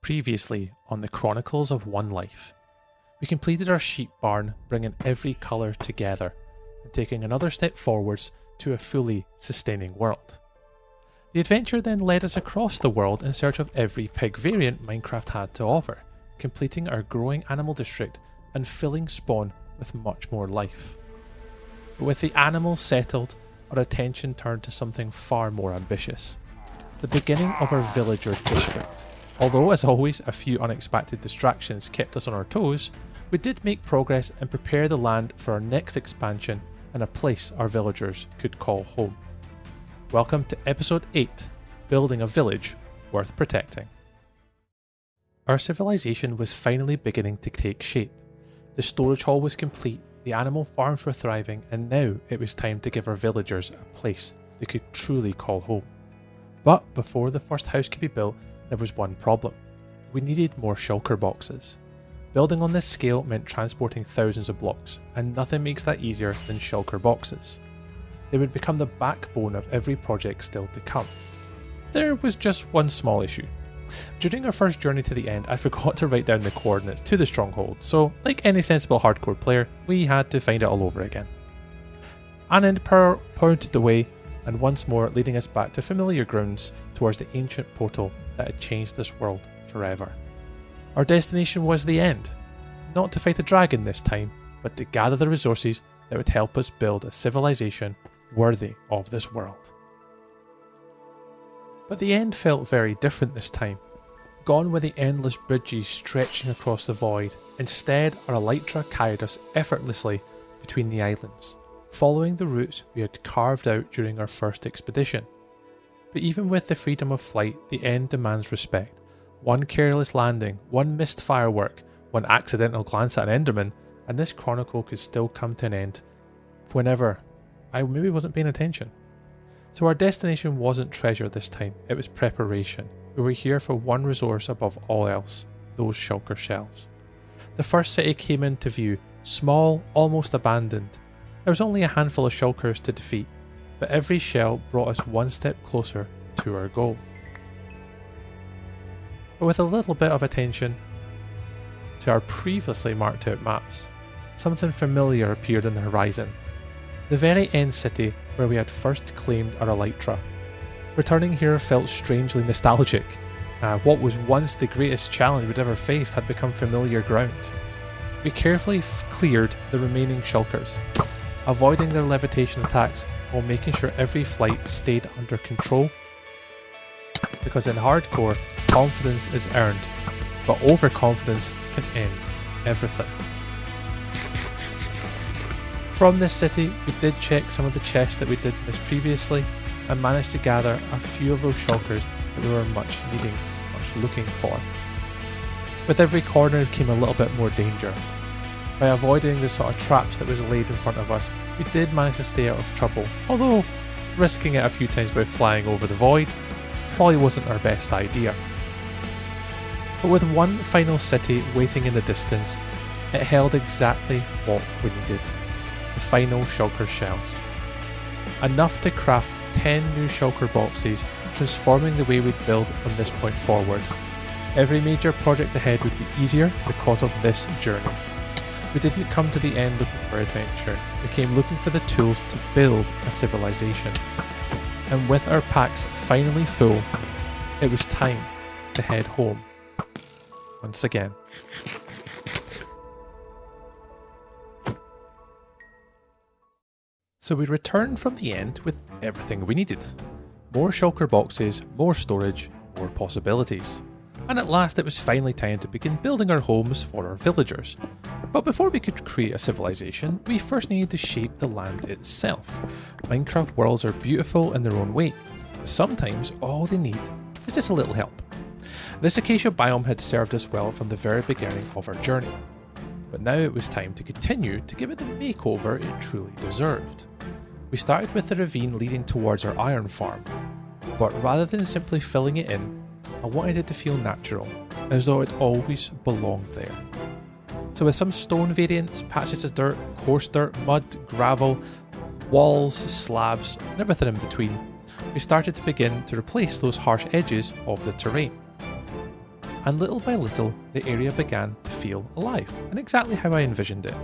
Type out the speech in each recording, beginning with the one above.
Previously on the Chronicles of One Life, we completed our sheep barn, bringing every colour together and taking another step forwards to a fully sustaining world. The adventure then led us across the world in search of every pig variant Minecraft had to offer, completing our growing animal district and filling spawn with much more life. But with the animals settled, our attention turned to something far more ambitious: the beginning of our villager district. Although, as always, a few unexpected distractions kept us on our toes, we did make progress and prepare the land for our next expansion and a place our villagers could call home. Welcome to episode 8, Building a Village Worth Protecting. Our civilization was finally beginning to take shape. The storage hall was complete, the animal farms were thriving, and now it was time to give our villagers a place they could truly call home. But before the first house could be built, there was one problem. We needed more shulker boxes. Building on this scale meant transporting thousands of blocks, and nothing makes that easier than shulker boxes. They would become the backbone of every project still to come. There was just one small issue. During our first journey to the end, I forgot to write down the coordinates to the stronghold, so like any sensible hardcore player, we had to find it all over again. An end power pointed the way, and once more leading us back to familiar grounds towards the ancient portal that had changed this world forever. Our destination was the end, not to fight a dragon this time, but to gather the resources that would help us build a civilization worthy of this world. But the end felt very different this time. Gone were the endless bridges stretching across the void. Instead, our elytra carried us effortlessly between the islands, following the routes we had carved out during our first expedition. But even with the freedom of flight, the end demands respect. One careless landing, one missed firework, one accidental glance at an Enderman, and this chronicle could still come to an end whenever I maybe wasn't paying attention. So our destination wasn't treasure this time, it was preparation. We were here for one resource above all else, those Shulker Shells. The first city came into view, small, almost abandoned. There was only a handful of shulkers to defeat, but every shell brought us one step closer to our goal. But with a little bit of attention to our previously marked out maps, something familiar appeared on the horizon. The very end city where we had first claimed our elytra. Returning here felt strangely nostalgic. What was once the greatest challenge we'd ever faced had become familiar ground. We carefully cleared the remaining shulkers, avoiding their levitation attacks while making sure every flight stayed under control. Because in hardcore, confidence is earned, but overconfidence can end everything. From this city, we did check some of the chests that we did miss previously, and managed to gather a few of those shulkers that we were much looking for. With every corner came a little bit more danger. By avoiding the sort of traps that was laid in front of us, we did manage to stay out of trouble, although risking it a few times by flying over the void probably wasn't our best idea. But with one final city waiting in the distance, it held exactly what we needed: the final Shulker Shells. Enough to craft 10 new shulker boxes, transforming the way we'd build from this point forward. Every major project ahead would be easier because of this journey. We didn't come to the end looking for adventure, we came looking for the tools to build a civilization. And with our packs finally full, it was time to head home once again. So we returned from the end with everything we needed. More shulker boxes, more storage, more possibilities. And at last it was finally time to begin building our homes for our villagers. But before we could create a civilization, we first needed to shape the land itself. Minecraft worlds are beautiful in their own way, but sometimes all they need is just a little help. This Acacia biome had served us well from the very beginning of our journey. But now it was time to continue to give it the makeover it truly deserved. We started with the ravine leading towards our iron farm, but rather than simply filling it in, I wanted it to feel natural, as though it always belonged there. So with some stone variants, patches of dirt, coarse dirt, mud, gravel, walls, slabs, and everything in between, we started to begin to replace those harsh edges of the terrain. and little by little the area began to feel alive, and exactly how I envisioned it.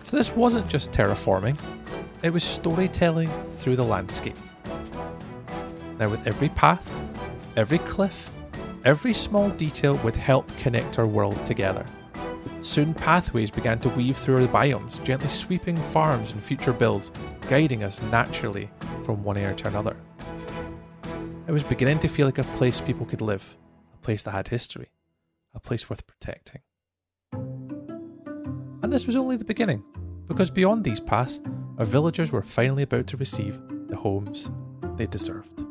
So this wasn't just terraforming, it was storytelling through the landscape. Now with every path, every cliff, every small detail would help connect our world together. Soon pathways began to weave through our biomes, gently sweeping farms and future builds, guiding us naturally from one area to another. It was beginning to feel like a place people could live, a place that had history, a place worth protecting. And this was only the beginning, because beyond these paths, our villagers were finally about to receive the homes they deserved.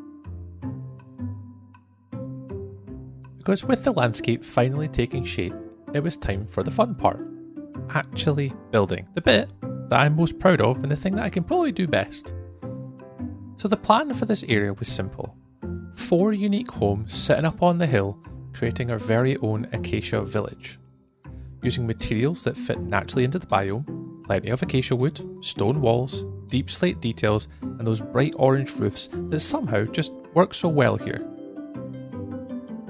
Because with the landscape finally taking shape, it was time for the fun part. Actually building, the bit that I'm most proud of and the thing that I can probably do best. So the plan for this area was simple. 4 unique homes sitting up on the hill, creating our very own Acacia village. Using materials that fit naturally into the biome, plenty of acacia wood, stone walls, deep slate details, and those bright orange roofs that somehow just work so well here.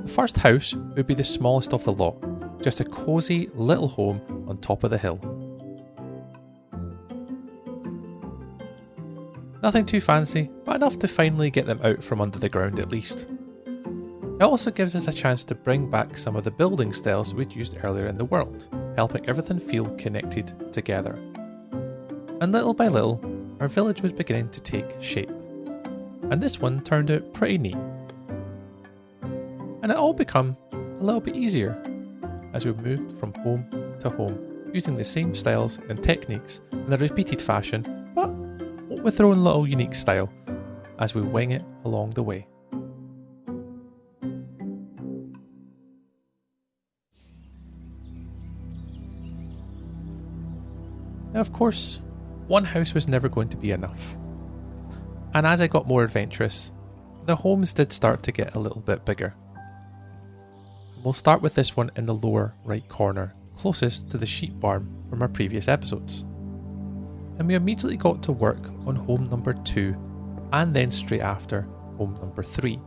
The first house would be the smallest of the lot, just a cosy little home on top of the hill. Nothing too fancy, but enough to finally get them out from under the ground at least. It also gives us a chance to bring back some of the building styles we'd used earlier in the world, helping everything feel connected together. And little by little, our village was beginning to take shape. And this one turned out pretty neat. And it all became a little bit easier as we moved from home to home, using the same styles and techniques in a repeated fashion, but with their own little unique style as we wing it along the way. Now, of course, one house was never going to be enough. And as I got more adventurous, the homes did start to get a little bit bigger. We'll start with this one in the lower right corner, closest to the sheep barn from our previous episodes. And we immediately got to work on home number 2, and then straight after, home number 3.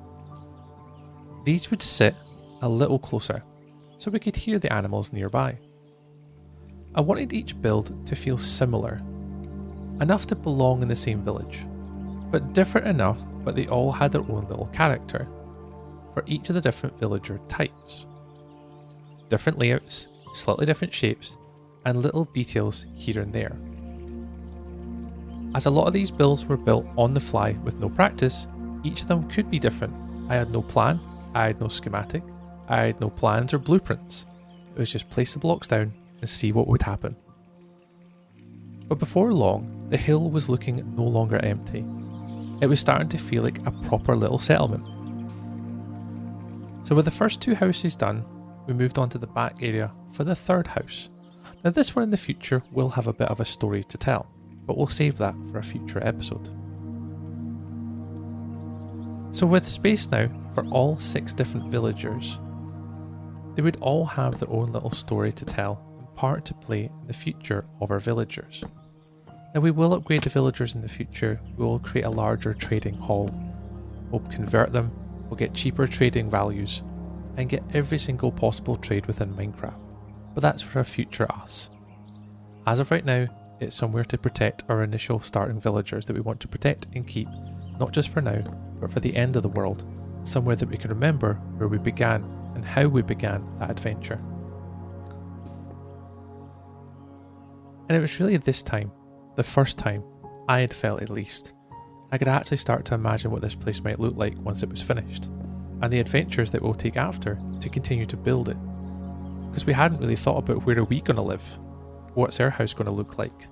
These would sit a little closer, so we could hear the animals nearby. I wanted each build to feel similar, enough to belong in the same village, but different enough but they all had their own little character, for each of the different villager types. Different layouts, slightly different shapes, and little details here and there. As a lot of these builds were built on the fly with no practice, each of them could be different. I had no plan, I had no schematic, I had no plans or blueprints. It was just place the blocks down and see what would happen. But before long, the hill was looking no longer empty. It was starting to feel like a proper little settlement. So with the first 2 houses done, we moved on to the back area for the 3rd house. Now this one in the future will have a bit of a story to tell, but we'll save that for a future episode. So with space now for all 6 different villagers, they would all have their own little story to tell and part to play in the future of our villagers. Now we will upgrade the villagers in the future, we will create a larger trading hall, we'll convert them, we'll get cheaper trading values, and get every single possible trade within Minecraft. But that's for a future us. As of right now, it's somewhere to protect our initial starting villagers that we want to protect and keep, not just for now, but for the end of the world, somewhere that we can remember where we began and how we began that adventure. And it was really this time, the first time, I had felt at least, I could actually start to imagine what this place might look like once it was finished, and the adventures that we'll take after to continue to build it. Because we hadn't really thought about where are we going to live, what's our house going to look like.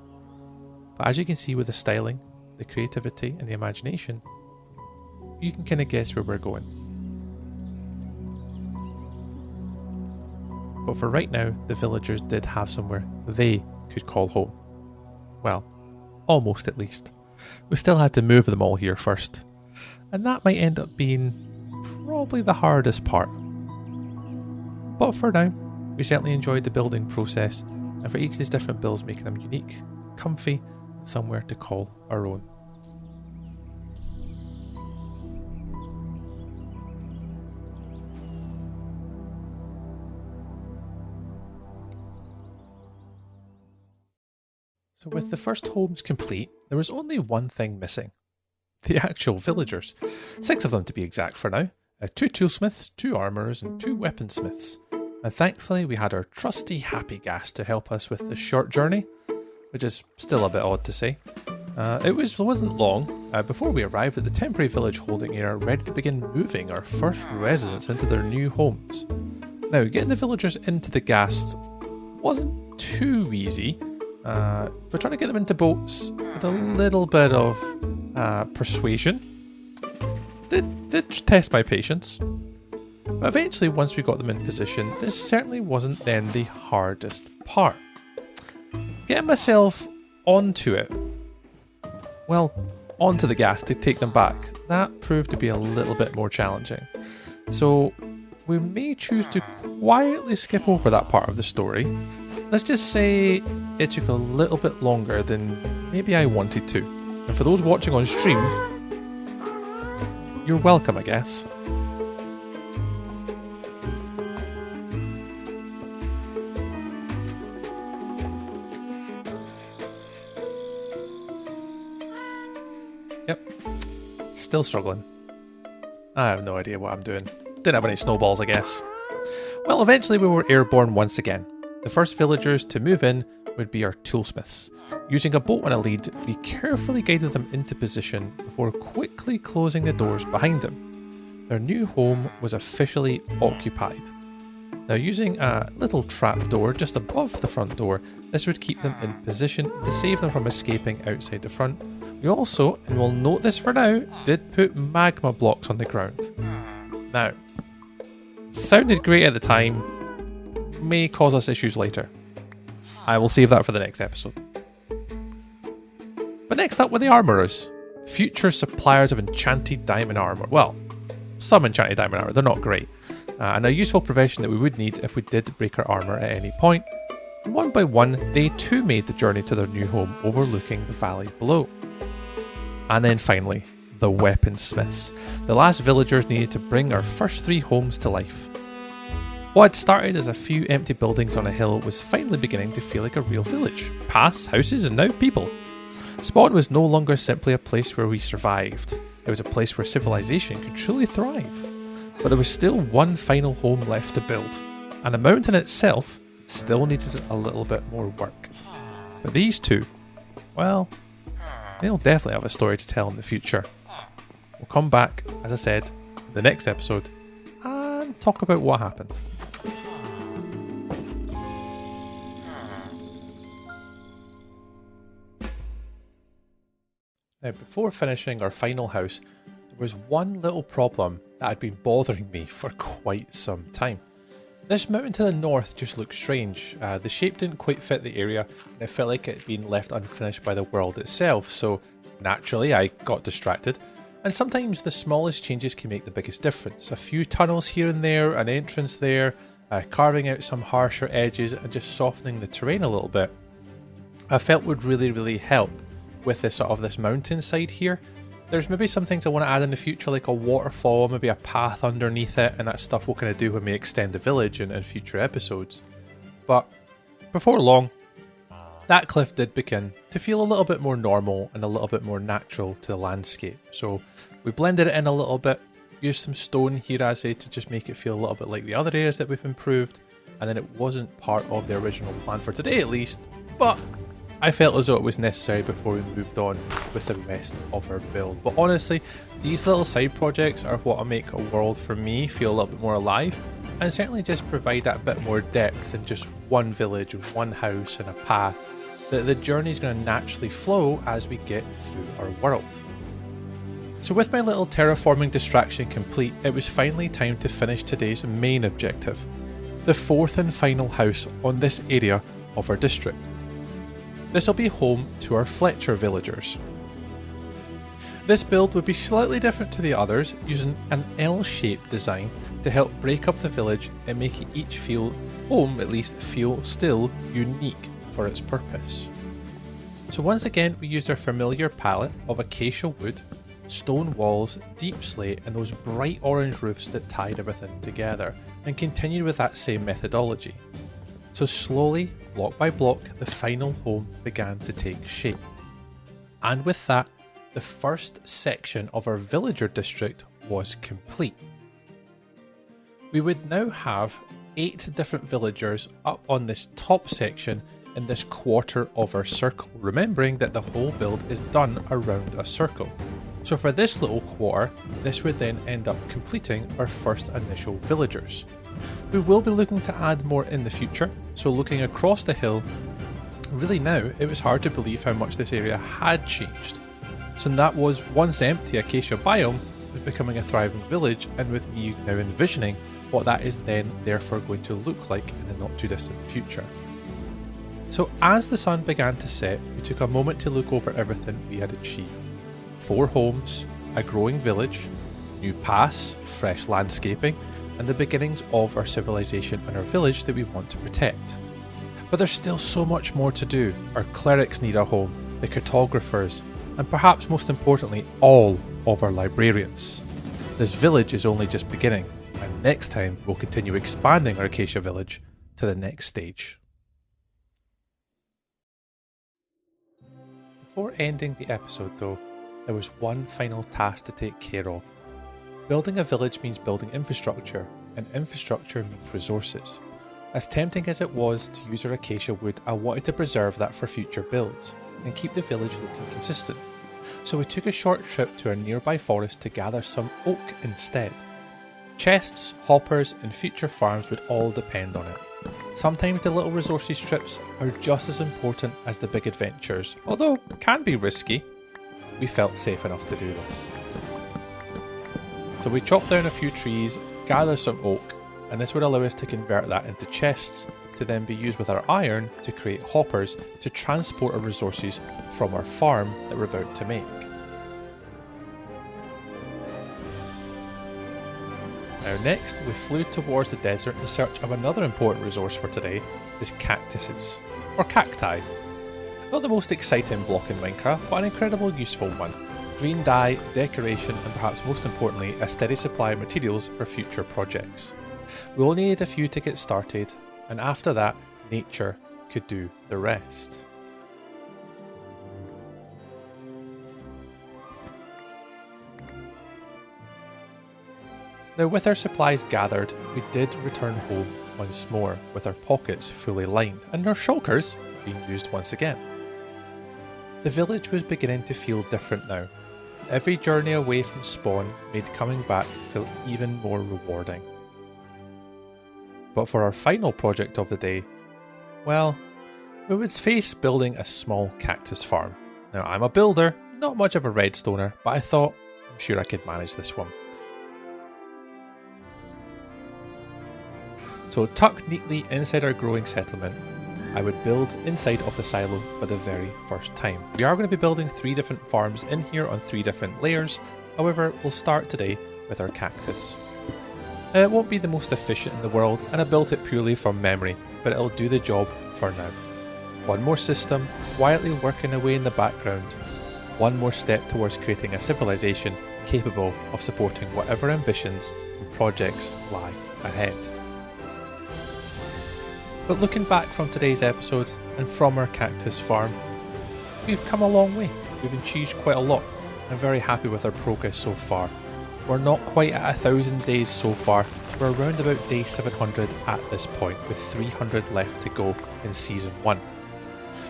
But as you can see with the styling, the creativity and the imagination, you can kind of guess where we're going. But for right now, the villagers did have somewhere they could call home. Well, almost at least. We still had to move them all here first, and that might end up being probably the hardest part. But for now, we certainly enjoyed the building process, and for each of these different builds making them unique, comfy, and somewhere to call our own. So with the first homes complete, there was only one thing missing. The actual villagers. 6 of them to be exact for now. 2 toolsmiths, 2 armourers and 2 weaponsmiths. And thankfully we had our trusty Happy Gas to help us with this short journey, which is still a bit odd to say. It wasn't long before we arrived at the temporary village holding area, ready to begin moving our first residents into their new homes. Now, getting the villagers into the Ghast wasn't too easy. We're trying to get them into boats with a little bit of persuasion. Did test my patience. But eventually, once we got them in position, this certainly wasn't then the hardest part. Getting myself onto it, well, onto the gas to take them back, that proved to be a little bit more challenging. So we may choose to quietly skip over that part of the story. Let's just say it took a little bit longer than maybe I wanted to. And for those watching on stream, you're welcome, I guess. Yep. Still struggling. I have no idea what I'm doing. Didn't have any snowballs, I guess. Well, eventually we were airborne once again. The first villagers to move in would be our toolsmiths. Using a boat on a lead, we carefully guided them into position before quickly closing the doors behind them. Their new home was officially occupied. Now, using a little trapdoor just above the front door, this would keep them in position to save them from escaping outside the front. We also, and we'll note this for now, did put magma blocks on the ground. Now, sounded great at the time, may cause us issues later. I will save that for the next episode. But next up were the armourers, future suppliers of enchanted diamond armour. Well, some enchanted diamond armour, they're not great. And a useful profession that we would need if we did break our armour at any point. And one by one, they too made the journey to their new home overlooking the valley below. And then finally, the weaponsmiths. The last villagers needed to bring our first 3 homes to life. What had started as a few empty buildings on a hill was finally beginning to feel like a real village. Paths, houses, and now people. Spawn was no longer simply a place where we survived. It was a place where civilization could truly thrive. But there was still one final home left to build, and the mountain itself still needed a little bit more work. But these two, well, they'll definitely have a story to tell in the future. We'll come back, as I said, in the next episode and talk about what happened. Now, before finishing our final house, there was one little problem that had been bothering me for quite some time. This mountain to the north just looked strange. The shape didn't quite fit the area, and it felt like it had been left unfinished by the world itself, so naturally I got distracted. And sometimes the smallest changes can make the biggest difference. A few tunnels here and there, an entrance there, carving out some harsher edges and just softening the terrain a little bit, I felt would really help with this mountainside here. There's maybe some things I want to add in the future, like a waterfall, maybe a path underneath it, and that stuff we'll kind of do when we extend the village in future episodes. But before long, that cliff did begin to feel a little bit more normal and a little bit more natural to the landscape. So we blended it in a little bit, used some stone here as to just make it feel a little bit like the other areas that we've improved, and then it wasn't part of the original plan for today at least, but I felt as though it was necessary before we moved on with the rest of our build. But honestly, these little side projects are what will make a world for me feel a little bit more alive, and certainly just provide that bit more depth than just one village, one house and a path. The journey is going to naturally flow as we get through our world. So with my little terraforming distraction complete, it was finally time to finish today's main objective, the 4th and final house on this area of our district. This will be home to our Fletcher villagers. This build would be slightly different to the others, using an L-shaped design to help break up the village and make each home at least feel still unique for its purpose. So once again, we used our familiar palette of acacia wood, stone walls, deep slate, and those bright orange roofs that tied everything together, and continued with that same methodology. So slowly, block by block, the final home began to take shape. And with that, the first section of our villager district was complete. We would now have 8 different villagers up on this top section in this quarter of our circle, remembering that the whole build is done around a circle. So for this little quarter, this would then end up completing our first initial villagers. We will be looking to add more in the future, so looking across the hill, really now it was hard to believe how much this area had changed. So that was once empty Acacia biome was becoming a thriving village, and with me now envisioning what that is then therefore going to look like in the not too distant future. So as the sun began to set, we took a moment to look over everything we had achieved. 4 homes, a growing village, new paths, fresh landscaping, and the beginnings of our civilization and our village that we want to protect. But there's still so much more to do. Our clerics need a home, the cartographers, and perhaps most importantly, all of our librarians. This village is only just beginning, and next time we'll continue expanding our Acacia village to the next stage. Before ending the episode though, there was one final task to take care of. Building a village means building infrastructure, and infrastructure means resources. As tempting as it was to use our Acacia wood, I wanted to preserve that for future builds, and keep the village looking consistent. So we took a short trip to a nearby forest to gather some oak instead. Chests, hoppers, and future farms would all depend on it. Sometimes the little resourcey strips are just as important as the big adventures, although can be risky. We felt safe enough to do this. So we chopped down a few trees, gathered some oak, and this would allow us to convert that into chests to then be used with our iron to create hoppers to transport our resources from our farm that we're about to make. Now next, we flew towards the desert in search of another important resource for today, is cactuses, or cacti. Not the most exciting block in Minecraft, but an incredibly useful one. Green dye, decoration, and perhaps most importantly, a steady supply of materials for future projects. We only needed a few to get started, and after that, nature could do the rest. Now with our supplies gathered, we did return home once more, with our pockets fully lined, and our shulkers being used once again. The village was beginning to feel different now. Every journey away from spawn made coming back feel even more rewarding. But for our final project of the day, well, we would face building a small cactus farm. Now I'm a builder, not much of a redstoner, but I thought I'm sure I could manage this one. So tucked neatly inside our growing settlement, I would build inside of the silo for the very first time. We are going to be building 3 different farms in here on 3 different layers, however we'll start today with our cactus. It won't be the most efficient in the world, and I built it purely from memory, but it'll do the job for now. One more system, quietly working away in the background. One more step towards creating a civilization capable of supporting whatever ambitions and projects lie ahead. But looking back from today's episode and from our cactus farm, we've come a long way. We've achieved quite a lot. I'm very happy with our progress so far. We're not quite at 1,000 days so far. We're around about day 700 at this point, with 300 left to go in season 1.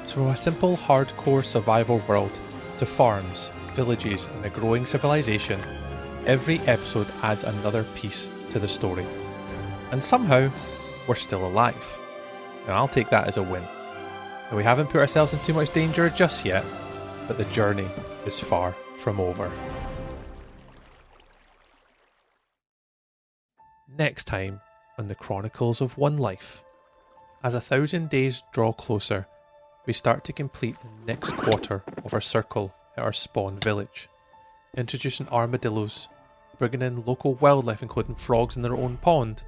So from a simple hardcore survival world to farms, villages and a growing civilization, every episode adds another piece to the story. And somehow, we're still alive. And I'll take that as a win. And we haven't put ourselves in too much danger just yet, but the journey is far from over. Next time on the Chronicles of One Life. As 1,000 days draw closer, we start to complete the next quarter of our circle at our spawn village. Introducing armadillos, bringing in local wildlife including frogs in their own pond.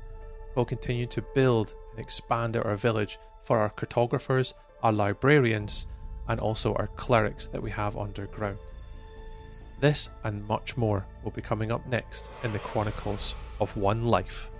We'll continue to build and expand out our village for our cartographers, our librarians, and also our clerics that we have underground. This and much more will be coming up next in the Chronicles of One Life.